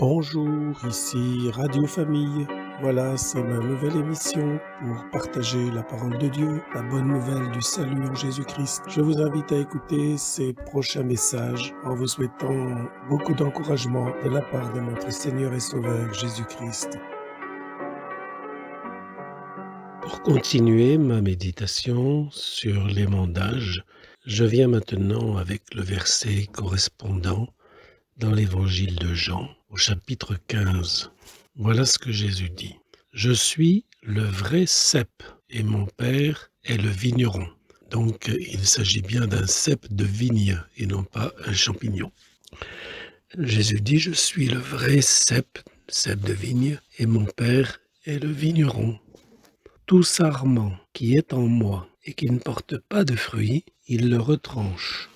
Bonjour, ici Radio Famille. Voilà, c'est ma nouvelle émission pour partager la parole de Dieu, la bonne nouvelle du salut en Jésus-Christ. Je vous invite à écouter ces prochains messages en vous souhaitant beaucoup d'encouragement de la part de notre Seigneur et Sauveur Jésus-Christ. Pour continuer ma méditation sur les mondages, je viens maintenant avec le verset correspondant dans l'évangile de Jean, au chapitre 15. Voilà ce que Jésus dit. « Je suis le vrai cep et mon Père est le vigneron. » Donc, il s'agit bien d'un cep de vigne et non pas un champignon. Jésus dit « Je suis le vrai cep de vigne, et mon Père est le vigneron. Tout sarment qui est en moi et qui ne porte pas de fruit, il le retranche.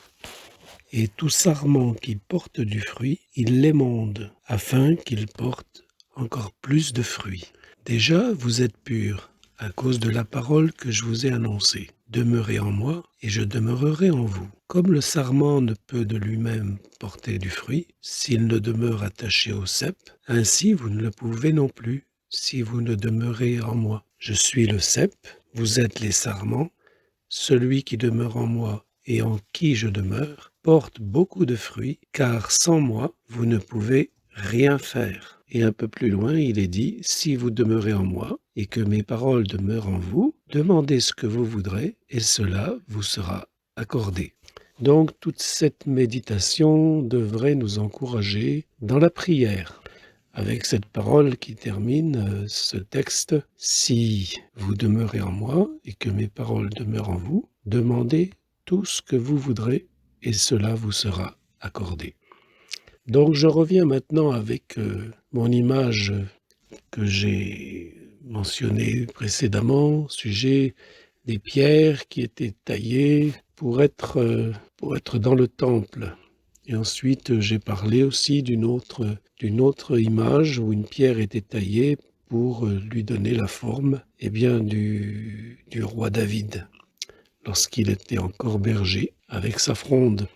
Et tout sarment qui porte du fruit, il l'émonde, afin qu'il porte encore plus de fruits. Déjà, vous êtes purs, à cause de la parole que je vous ai annoncée. Demeurez en moi, et je demeurerai en vous. Comme le sarment ne peut de lui-même porter du fruit, s'il ne demeure attaché au cep, ainsi vous ne le pouvez non plus, si vous ne demeurez en moi. Je suis le cep, vous êtes les sarments. Celui qui demeure en moi et en qui je demeure porte beaucoup de fruits, car sans moi, vous ne pouvez rien faire. Et un peu plus loin, il est dit, si vous demeurez en moi et que mes paroles demeurent en vous, demandez ce que vous voudrez et cela vous sera accordé. Donc, toute cette méditation devrait nous encourager dans la prière. Avec cette parole qui termine ce texte, « Si vous demeurez en moi et que mes paroles demeurent en vous, demandez tout ce que vous voudrez et cela vous sera accordé. » Donc je reviens maintenant avec mon image que j'ai mentionnée précédemment, au sujet des pierres qui étaient taillées pour être dans le temple. Et ensuite, j'ai parlé aussi d'une autre image où une pierre était taillée pour lui donner la forme du roi David, lorsqu'il était encore berger, avec sa fronde.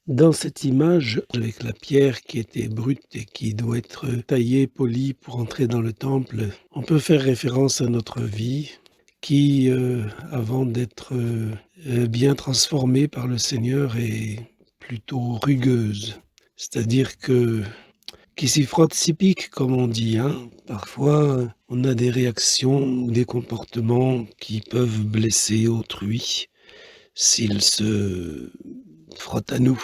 Dans cette image, avec la pierre qui était brute et qui doit être taillée, polie pour entrer dans le temple, on peut faire référence à notre vie qui, avant d'être bien transformée par le Seigneur, est plutôt rugueuse. C'est-à-dire qui s'y frotte s'y pique, comme on dit. Parfois, on a des réactions ou des comportements qui peuvent blesser autrui s'il se frotte à nous.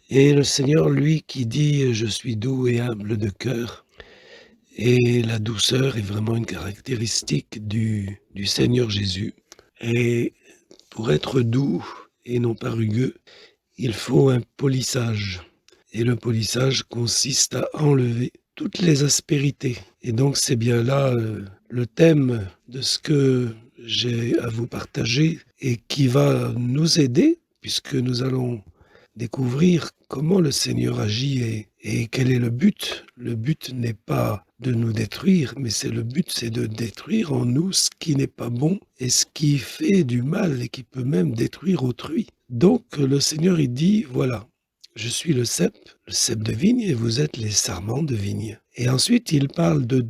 Et le Seigneur, lui, qui dit « Je suis doux et humble de cœur », et la douceur est vraiment une caractéristique du Seigneur Jésus. Et pour être doux et non pas rugueux, il faut un polissage. Et le polissage consiste à enlever toutes les aspérités. Et donc c'est bien là le thème de ce que j'ai à vous partager et qui va nous aider, puisque nous allons découvrir comment le Seigneur agit et quel est le but. Le but n'est pas de nous détruire, mais c'est de détruire en nous ce qui n'est pas bon et ce qui fait du mal et qui peut même détruire autrui. Donc le Seigneur, il dit, voilà, je suis le cep de vigne et vous êtes les sarments de vigne. Et ensuite, il parle de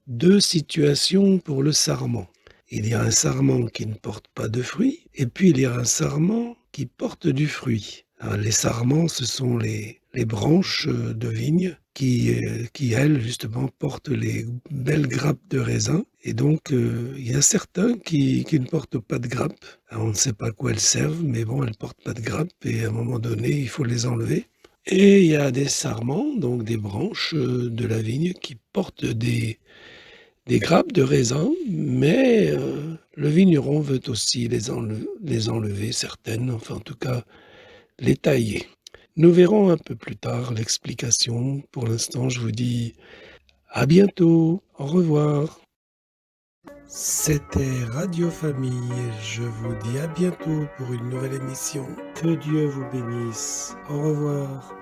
deux situations pour le sarment. Il y a un sarment qui ne porte pas de fruit, et puis il y a un sarment qui porte du fruit. Les sarments, ce sont les branches de vigne qui, elles, justement, portent les belles grappes de raisin. Et donc, il y a certains qui ne portent pas de grappes. On ne sait pas à quoi elles servent, mais bon, elles ne portent pas de grappes, et à un moment donné, il faut les enlever. Et il y a des sarments, donc des branches de la vigne, qui portent des grappes de raisin, mais le vigneron veut aussi les enlever, certaines, enfin en tout cas les tailler. Nous verrons un peu plus tard l'explication. Pour l'instant, je vous dis à bientôt, au revoir. C'était Radio Famille, je vous dis à bientôt pour une nouvelle émission. Que Dieu vous bénisse, au revoir.